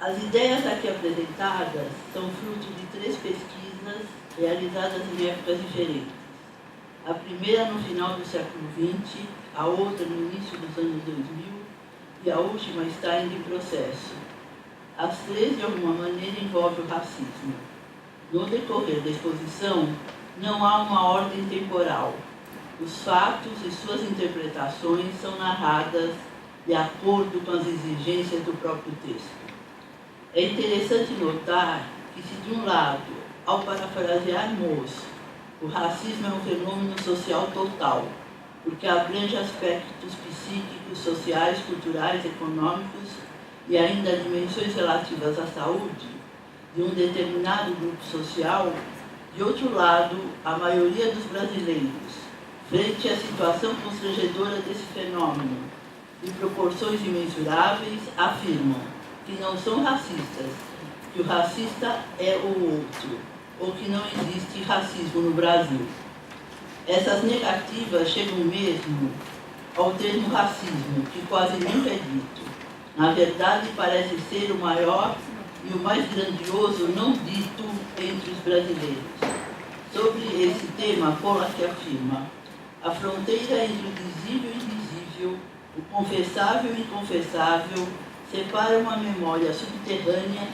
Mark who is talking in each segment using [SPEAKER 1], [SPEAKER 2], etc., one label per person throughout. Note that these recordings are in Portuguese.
[SPEAKER 1] As ideias aqui apresentadas são fruto de 3 pesquisas realizadas em épocas diferentes. A primeira no final do século XX, a outra no início dos anos 2000 e a última está ainda em processo. As 3, de alguma maneira, envolvem o racismo. No decorrer da exposição, não há uma ordem temporal. Os fatos e suas interpretações são narradas de acordo com as exigências do próprio texto. É interessante notar que, se de um lado, ao parafrasear Moço, o racismo é um fenômeno social total, porque abrange aspectos psíquicos, sociais, culturais, econômicos e ainda dimensões relativas à saúde de um determinado grupo social, de outro lado, a maioria dos brasileiros, frente à situação constrangedora desse fenômeno, de proporções imensuráveis, afirmam que não são racistas, que o racista é o outro, ou que não existe racismo no Brasil. Essas negativas chegam mesmo ao termo racismo, que quase nunca é dito. Na verdade, parece ser o maior e o mais grandioso não dito entre os brasileiros. Sobre esse tema, Pollack afirma: a fronteira entre o visível e invisível, o confessável e inconfessável, separa uma memória subterrânea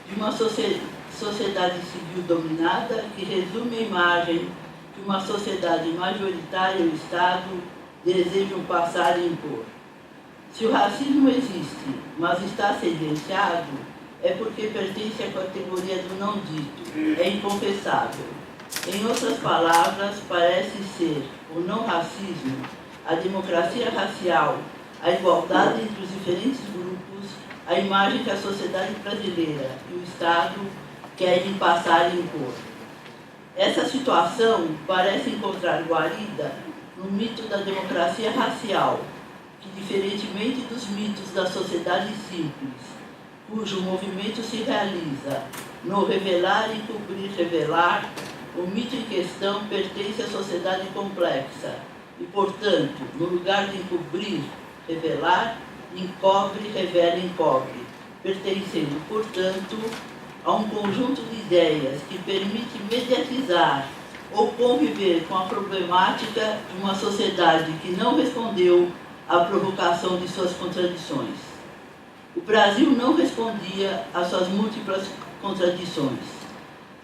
[SPEAKER 1] de uma sociedade civil dominada que resume a imagem que uma sociedade majoritária e o Estado desejam passar e impor. Se o racismo existe, mas está sentenciado, é porque pertence à categoria do não dito, é inconfessável. Em outras palavras, parece ser o não racismo, a democracia racial, a igualdade entre os diferentes grupos, a imagem que a sociedade brasileira e o Estado querem passar e impor. Essa situação parece encontrar guarida no mito da democracia racial, que, diferentemente dos mitos da sociedade simples, cujo movimento se realiza no revelar, encobrir, revelar, o mito em questão pertence à sociedade complexa e, portanto, no lugar de encobrir, revelar, encobre, revela, encobre, pertencendo, portanto, a um conjunto de ideias que permite mediatizar ou conviver com a problemática de uma sociedade que não respondeu à provocação de suas contradições. O Brasil não respondia às suas múltiplas contradições.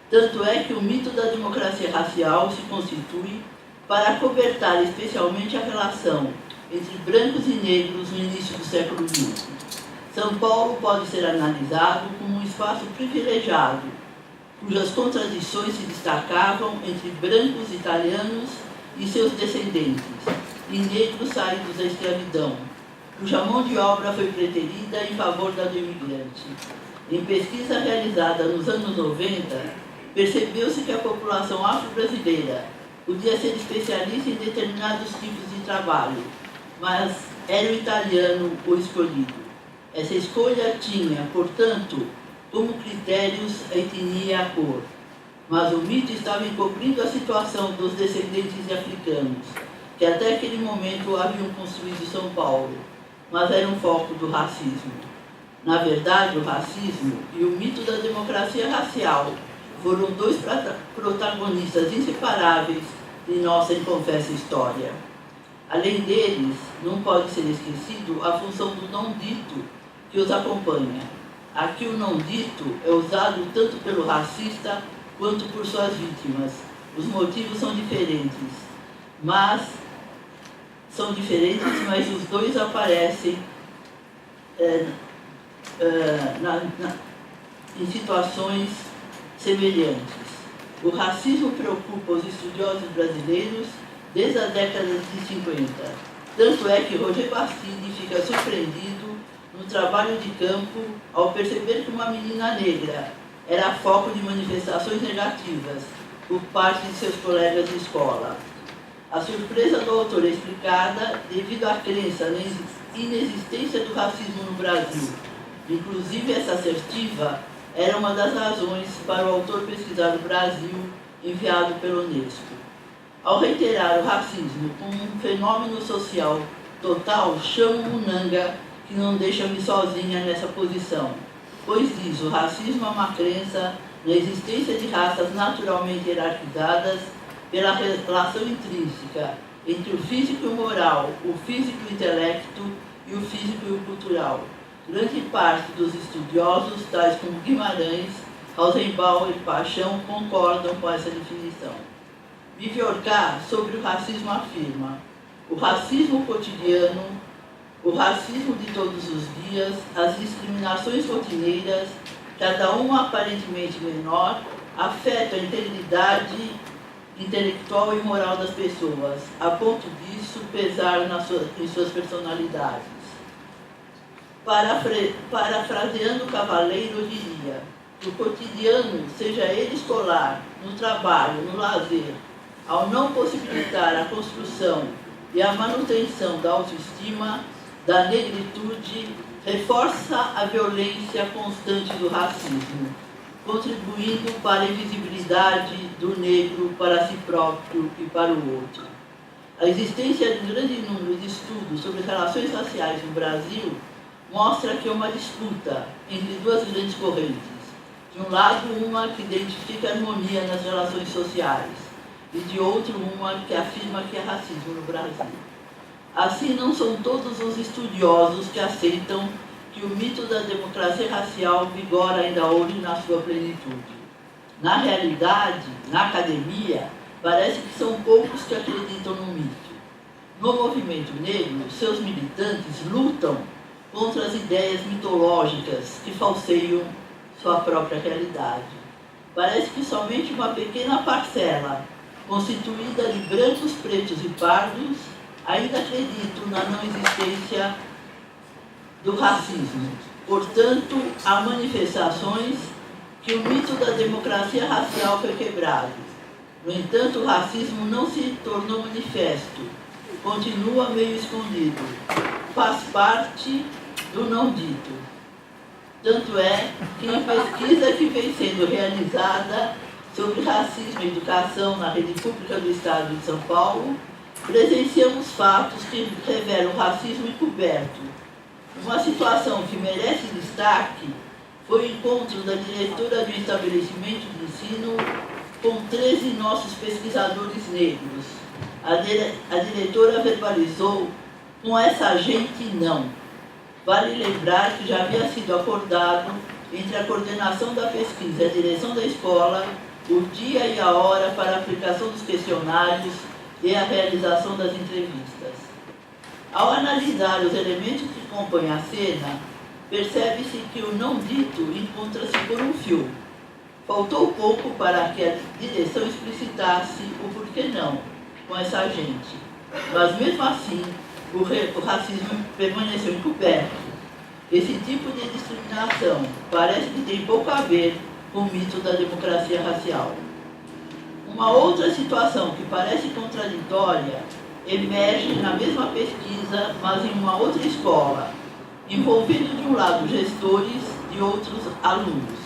[SPEAKER 1] Tanto é que o mito da democracia racial se constitui para acobertar especialmente a relação entre brancos e negros no início do século XX. São Paulo pode ser analisado como um espaço privilegiado, cujas contradições se destacavam entre brancos italianos e seus descendentes, e negros saídos da escravidão, cuja mão de obra foi preterida em favor da do imigrante. Em pesquisa realizada nos anos 90, percebeu-se que a população afro-brasileira podia ser especialista em determinados tipos de trabalho, mas era o italiano o escolhido. Essa escolha tinha, portanto, como critérios a etnia e a cor, mas o mito estava encobrindo a situação dos descendentes de africanos, que até aquele momento haviam construído São Paulo, mas eram foco do racismo. Na verdade, o racismo e o mito da democracia racial foram 2 protagonistas inseparáveis de nossa inconfessa história. Além deles, não pode ser esquecido a função do não dito que os acompanha. Aqui o não dito é usado tanto pelo racista quanto por suas vítimas. Os motivos são diferentes, mas os dois aparecem em situações semelhantes. O racismo preocupa os estudiosos brasileiros desde a década de 50. Tanto é que Roger Bastide fica surpreendido no trabalho de campo ao perceber que uma menina negra era foco de manifestações negativas por parte de seus colegas de escola. A surpresa do autor é explicada devido à crença na inexistência do racismo no Brasil. Inclusive, essa assertiva era uma das razões para o autor pesquisar o Brasil enviado pela Unesco. Ao reiterar o racismo como um fenômeno social total, chamo Munanga, que não deixa-me sozinha nessa posição. pois diz: o racismo é uma crença na existência de raças naturalmente hierarquizadas pela relação intrínseca entre o físico e o moral, o físico e o intelecto e o físico e o cultural. Grande parte dos estudiosos, tais como Guimarães, Rosenbaum e Paixão, concordam com essa definição. Viviorca, sobre o racismo, afirma: o racismo cotidiano, o racismo de todos os dias, as discriminações rotineiras, cada uma aparentemente menor, afetam a integridade intelectual e moral das pessoas, a ponto disso pesar em suas personalidades. Parafraseando o Cavaleiro, eu diria: o cotidiano, seja ele escolar, no trabalho, no lazer, ao não possibilitar a construção e a manutenção da autoestima, da negritude, reforça a violência constante do racismo, contribuindo para a invisibilidade do negro para si próprio e para o outro. A existência de um grande número de estudos sobre relações raciais no Brasil mostra que é uma disputa entre duas grandes correntes. De um lado, uma que identifica a harmonia nas relações sociais, e de outro, uma que afirma que é racismo no Brasil. Assim, não são todos os estudiosos que aceitam que o mito da democracia racial vigora ainda hoje na sua plenitude. Na realidade, na academia, parece que são poucos que acreditam no mito. No movimento negro, seus militantes lutam contra as ideias mitológicas que falseiam sua própria realidade. Parece que somente uma pequena parcela, constituída de brancos, pretos e pardos, ainda acreditam na não existência do racismo. Portanto, há manifestações que o mito da democracia racial foi quebrado. No entanto, o racismo não se tornou manifesto, continua meio escondido, faz parte do não dito. Tanto é que em pesquisa que vem sendo realizada sobre racismo e educação na rede pública do Estado de São Paulo, presenciamos fatos que revelam racismo encoberto. Uma situação que merece destaque foi o encontro da diretora do estabelecimento de ensino com 13 nossos pesquisadores negros. A diretora verbalizou: com essa gente não. Vale lembrar que já havia sido acordado entre a coordenação da pesquisa e a direção da escola o dia e a hora para a aplicação dos questionários e a realização das entrevistas. Ao analisar os elementos que compõem a cena, percebe-se que o não dito encontra-se por um fio. Faltou pouco para que a direção explicitasse o porquê não com essa gente. Mas mesmo assim, o racismo permaneceu encoberto. Esse tipo de discriminação parece que tem pouco a ver com o mito da democracia racial. Uma outra situação que parece contraditória emerge na mesma pesquisa, mas em uma outra escola, envolvendo de um lado gestores e outros alunos.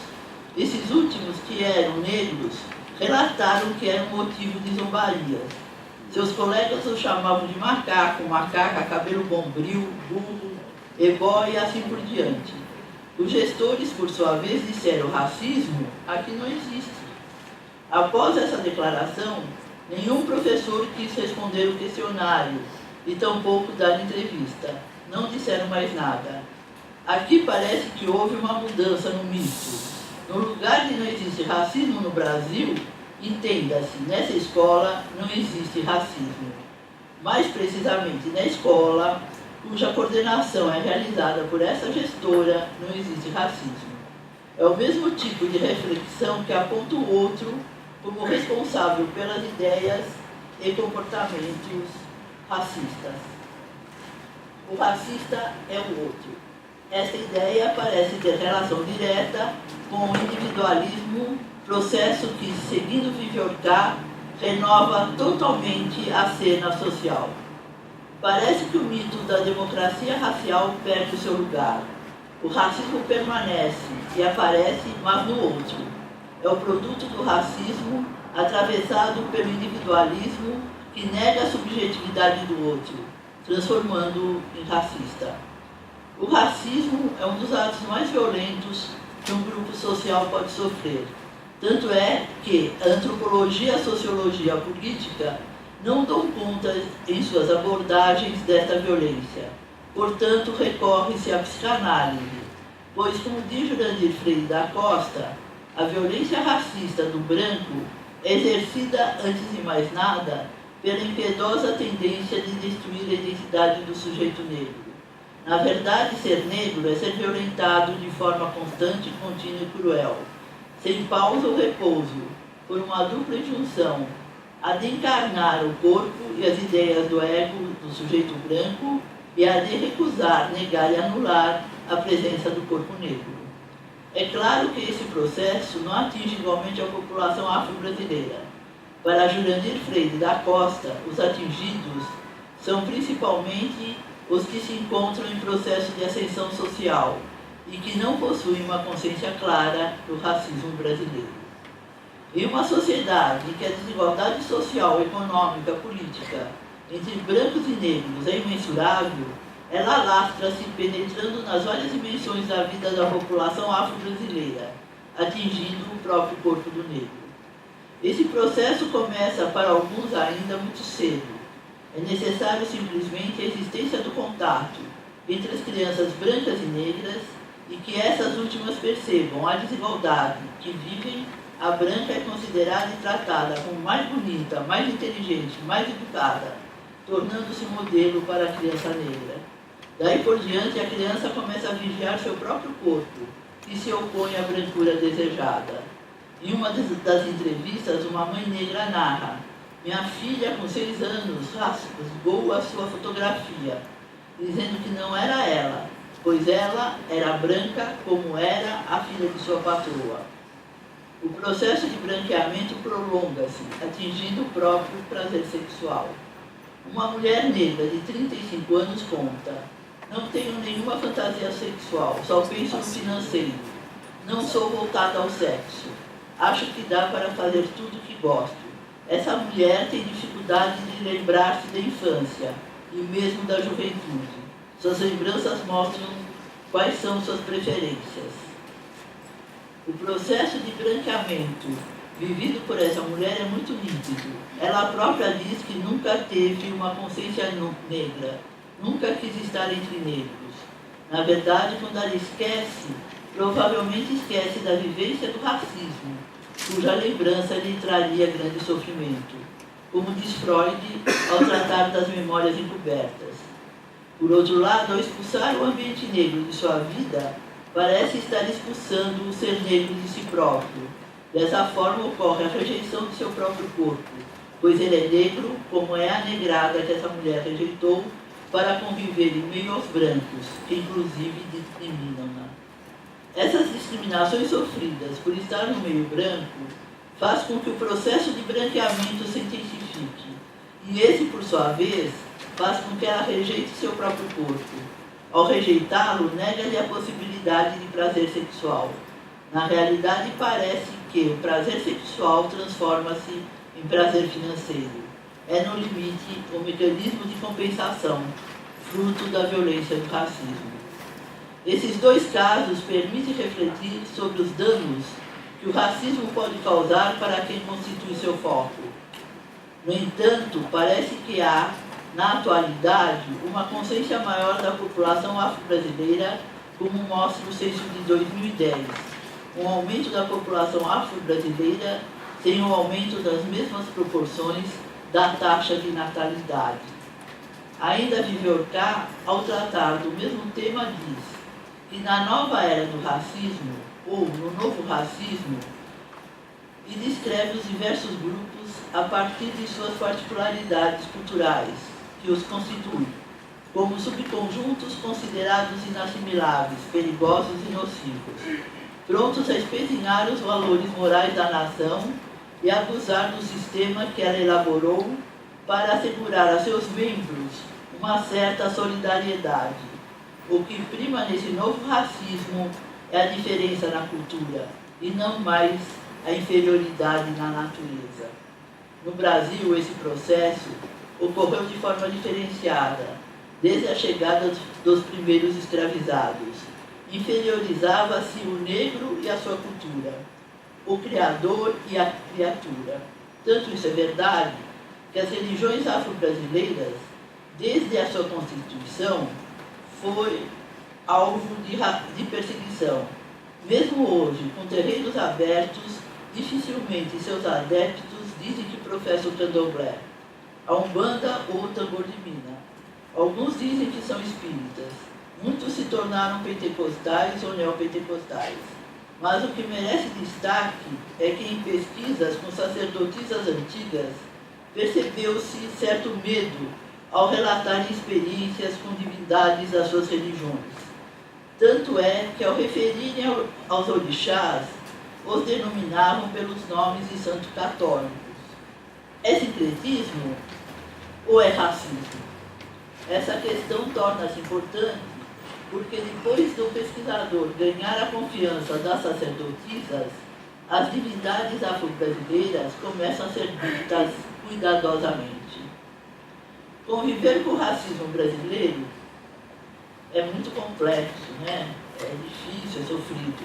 [SPEAKER 1] Esses últimos, que eram negros, relataram que era um motivo de zombarias. Seus colegas o chamavam de macaco, macaca, cabelo bombril, burro, ebó e assim por diante. Os gestores, por sua vez, disseram: racismo aqui não existe. Após essa declaração, nenhum professor quis responder o questionário e tampouco dar entrevista. Não disseram mais nada. Aqui parece que houve uma mudança no mito. No lugar de não existe racismo no Brasil, entenda-se, nessa escola não existe racismo. Mais precisamente, na escola, cuja coordenação é realizada por essa gestora, não existe racismo. É o mesmo tipo de reflexão que aponta o outro como responsável pelas ideias e comportamentos racistas. O racista é o outro. Essa ideia parece ter relação direta com o individualismo, processo que, seguindo Viviorca, renova totalmente a cena social. Parece que o mito da democracia racial perde o seu lugar. O racismo permanece e aparece, mas no outro. É o produto do racismo atravessado pelo individualismo que nega a subjetividade do outro, transformando-o em racista. O racismo é um dos atos mais violentos que um grupo social pode sofrer. Tanto é que a antropologia e a sociologia política não dão conta em suas abordagens desta violência. Portanto, recorre-se à psicanálise, pois, como diz Jurandir Freire da Costa, a violência racista do branco é exercida, antes de mais nada, pela impiedosa tendência de destruir a identidade do sujeito negro. Na verdade, ser negro é ser violentado de forma constante, contínua e cruel, sem pausa ou repouso, por uma dupla injunção, a de encarnar o corpo e as ideias do ego do sujeito branco e a de recusar, negar e anular a presença do corpo negro. É claro que esse processo não atinge igualmente a população afro-brasileira. Para Jurandir Freire da Costa, os atingidos são principalmente os que se encontram em processo de ascensão social e que não possuem uma consciência clara do racismo brasileiro. Em uma sociedade em que a desigualdade social, econômica, política entre brancos e negros é imensurável, ela alastra-se penetrando nas várias dimensões da vida da população afro-brasileira, atingindo o próprio corpo do negro. Esse processo começa para alguns ainda muito cedo. É necessário simplesmente a existência do contato entre as crianças brancas e negras e que essas últimas percebam a desigualdade que vivem. A branca é considerada e tratada como mais bonita, mais inteligente, mais educada, tornando-se modelo para a criança negra. Daí por diante, a criança começa a vigiar seu próprio corpo e se opõe à brancura desejada. Em uma das entrevistas, uma mãe negra narra: minha filha, com 6 anos, rasgou a sua fotografia, dizendo que não era ela, pois ela era branca como era a filha de sua patroa. O processo de branqueamento prolonga-se, atingindo o próprio prazer sexual. Uma mulher negra de 35 anos conta: não tenho nenhuma fantasia sexual, só penso no financeiro. Não sou voltada ao sexo. Acho que dá para fazer tudo o que gosto. Essa mulher tem dificuldade de lembrar-se da infância e mesmo da juventude. Suas lembranças mostram quais são suas preferências. O processo de branqueamento vivido por essa mulher é muito nítido. Ela própria diz que nunca teve uma consciência negra, nunca quis estar entre negros. Na verdade, quando ela esquece, provavelmente esquece da vivência do racismo, cuja lembrança lhe traria grande sofrimento, como diz Freud ao tratar das memórias encobertas. Por outro lado, ao expulsar o ambiente negro de sua vida, parece estar expulsando o ser negro de si próprio. Dessa forma ocorre a rejeição de seu próprio corpo, pois ele é negro, como é a negrada que essa mulher rejeitou para conviver em meio aos brancos, que inclusive discriminam-na. Essas discriminações sofridas por estar no meio branco faz com que o processo de branqueamento se intensifique, e esse, por sua vez, faz com que ela rejeite seu próprio corpo. Ao rejeitá-lo, nega-lhe a possibilidade de prazer sexual. Na realidade, parece que o prazer sexual transforma-se em prazer financeiro. É, no limite, um mecanismo de compensação, fruto da violência do racismo. Esses dois casos permitem refletir sobre os danos que o racismo pode causar para quem constitui seu foco. No entanto, parece que há, na atualidade, uma consciência maior da população afro-brasileira, como mostra o censo de 2010. Um aumento da população afro-brasileira tem um aumento das mesmas proporções da taxa de natalidade. Ainda Viviorca, ao tratar do mesmo tema, diz que na nova era do racismo, ou no novo racismo, e descreve os diversos grupos a partir de suas particularidades culturais, que os constituem, como subconjuntos considerados inassimiláveis, perigosos e nocivos, prontos a espezinhar os valores morais da nação e abusar do sistema que ela elaborou para assegurar a seus membros uma certa solidariedade. O que prima nesse novo racismo é a diferença na cultura e não mais a inferioridade na natureza. No Brasil, esse processo ocorreu de forma diferenciada, desde a chegada dos primeiros escravizados, inferiorizava-se o negro e a sua cultura, o criador e a criatura. Tanto isso é verdade que as religiões afro-brasileiras, desde a sua constituição, foi alvo de perseguição. Mesmo hoje, com terreiros abertos, dificilmente seus adeptos dizem que professam o candomblé, a umbanda ou o tambor de mina. Alguns dizem que são espíritas. Muitos se tornaram pentecostais ou neopentecostais. Mas o que merece destaque é que em pesquisas com sacerdotisas antigas, percebeu-se certo medo ao relatarem experiências com divindades das suas religiões. Tanto é que, ao referirem aos orixás, os denominavam pelos nomes de santos católicos. É sincretismo ou é racismo? Essa questão torna-se importante porque, depois do pesquisador ganhar a confiança das sacerdotisas, as divindades afro-brasileiras começam a ser ditas cuidadosamente. Conviver com o racismo brasileiro é muito complexo, né? É difícil, é sofrido.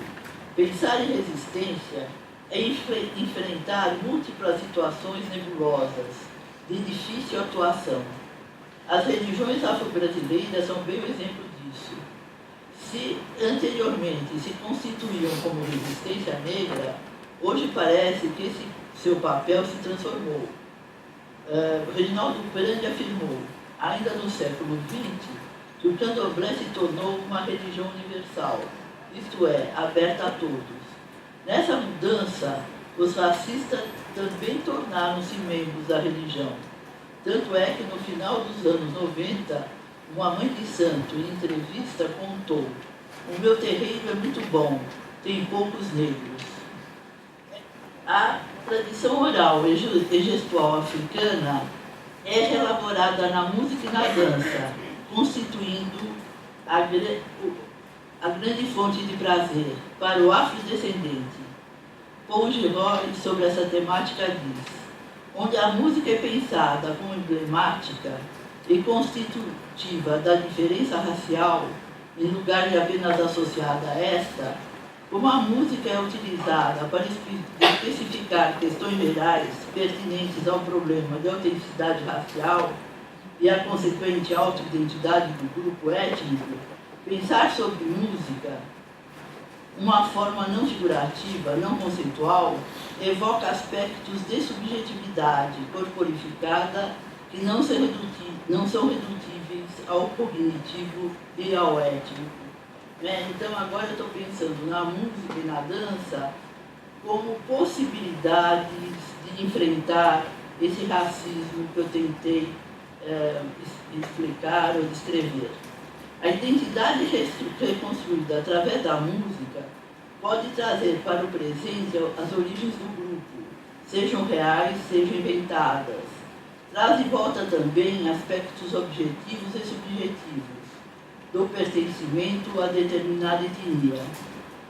[SPEAKER 1] Pensar em resistência é enfrentar múltiplas situações nebulosas, de difícil atuação. As religiões afro-brasileiras são bem o exemplo disso. Se anteriormente se constituíam como resistência negra, hoje parece que esse seu papel se transformou. Reginaldo Prandi afirmou, ainda no século XX, que o candomblé se tornou uma religião universal, isto é, aberta a todos. Nessa mudança, os racistas também tornaram-se membros da religião. Tanto é que no final dos anos 90, uma mãe de santo, em entrevista, contou: "O meu terreiro é muito bom, tem poucos negros." A tradição oral e gestual africana é relaborada na música e na dança, constituindo a grande fonte de prazer para o afrodescendente. Paul Gilroy, sobre essa temática, diz: onde a música é pensada como emblemática e constitutiva da diferença racial, em lugar de apenas associada a esta, como a música é utilizada para especificar questões gerais pertinentes ao problema de autenticidade racial e a consequente autoidentidade do grupo étnico, pensar sobre música, uma forma não figurativa, não conceitual, evoca aspectos de subjetividade corporificada que não são redutíveis ao cognitivo e ao étnico. Então, agora eu estou pensando na música e na dança como possibilidades de enfrentar esse racismo que eu tentei explicar ou descrever. A identidade reconstruída através da música pode trazer para o presente as origens do grupo, sejam reais, sejam inventadas. Traz de volta também aspectos objetivos e subjetivos do pertencimento a determinada etnia.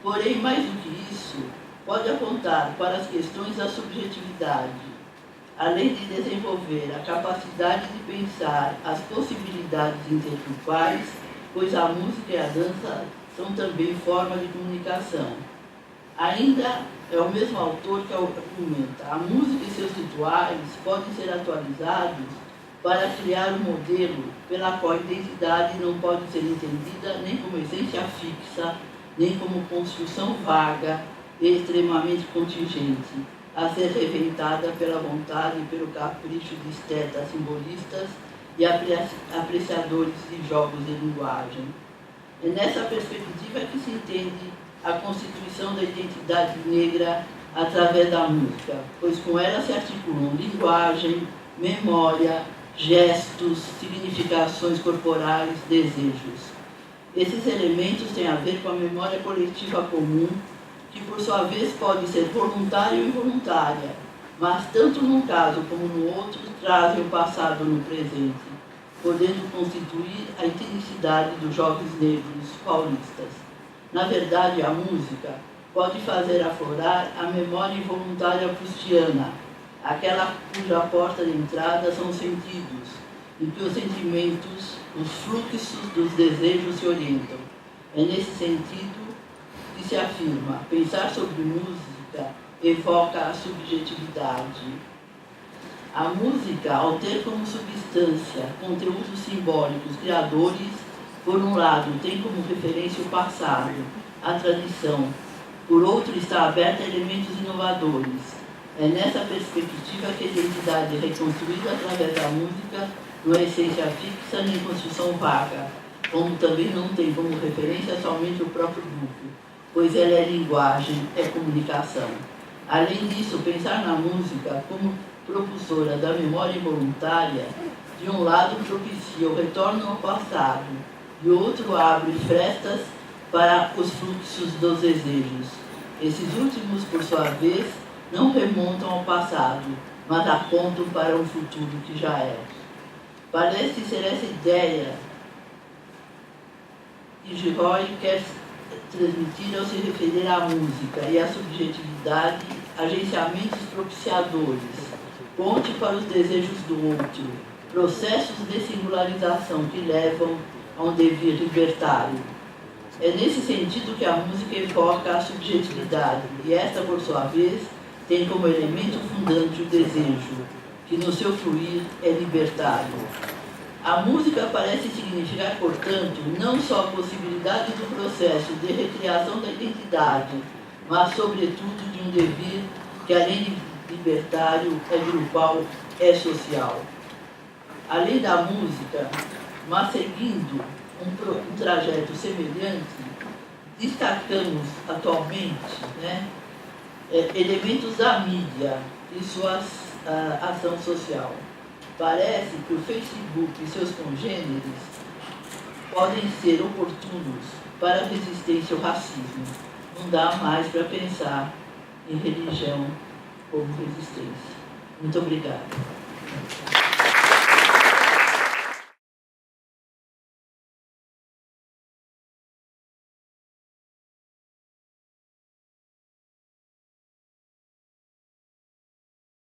[SPEAKER 1] Porém, mais do que isso, pode apontar para as questões da subjetividade, além de desenvolver a capacidade de pensar as possibilidades intergrupais, pois a música e a dança são também formas de comunicação. Ainda é o mesmo autor que argumenta: a música e seus rituais podem ser atualizados para criar um modelo pela qual a identidade não pode ser entendida nem como essência fixa, nem como construção vaga e extremamente contingente, a ser reventada pela vontade e pelo capricho de estetas simbolistas e apreciadores de jogos de linguagem. É nessa perspectiva que se entende a constituição da identidade negra através da música, pois com ela se articulam linguagem, memória, gestos, significações corporais, desejos. Esses elementos têm a ver com a memória coletiva comum, que por sua vez pode ser voluntária ou involuntária, mas tanto num caso como no outro trazem o passado no presente, podendo constituir a etnicidade dos jovens negros paulistas. Na verdade, a música pode fazer aflorar a memória involuntária prustiana, aquela cuja porta de entrada são os sentidos, em que os sentimentos, os fluxos dos desejos se orientam. É nesse sentido que se afirma: pensar sobre música evoca a subjetividade. A música, ao ter como substância conteúdos simbólicos criadores, por um lado, tem como referência o passado, a tradição, por outro, está aberta a elementos inovadores. É nessa perspectiva que a identidade é reconstruída através da música, não é essência fixa nem construção vaga, como também não tem como referência somente o próprio grupo, pois ela é linguagem, é comunicação. Além disso, pensar na música como propulsora da memória involuntária, de um lado propicia o retorno ao passado, de outro abre frestas para os fluxos dos desejos. Esses últimos, por sua vez, não remontam ao passado, mas apontam para um futuro que já é. Parece ser essa ideia que Gilroy quer transmitir ao se referir à música e à subjetividade, agenciamentos propiciadores, ponte para os desejos do outro, processos de singularização que levam a um devir libertário. É nesse sentido que a música evoca a subjetividade, e esta, por sua vez, tem como elemento fundante o desejo, que no seu fluir é libertário. A música parece significar, portanto, não só a possibilidade do processo de recriação da identidade, mas, sobretudo, de um devir que, além de libertário, é grupal, é social. Além da música, mas seguindo um trajeto semelhante, destacamos atualmente elementos da mídia e sua ação social. Parece que o Facebook e seus congêneres podem ser oportunos para a resistência ao racismo. Não dá mais para pensar em religião como resistência. Muito obrigada.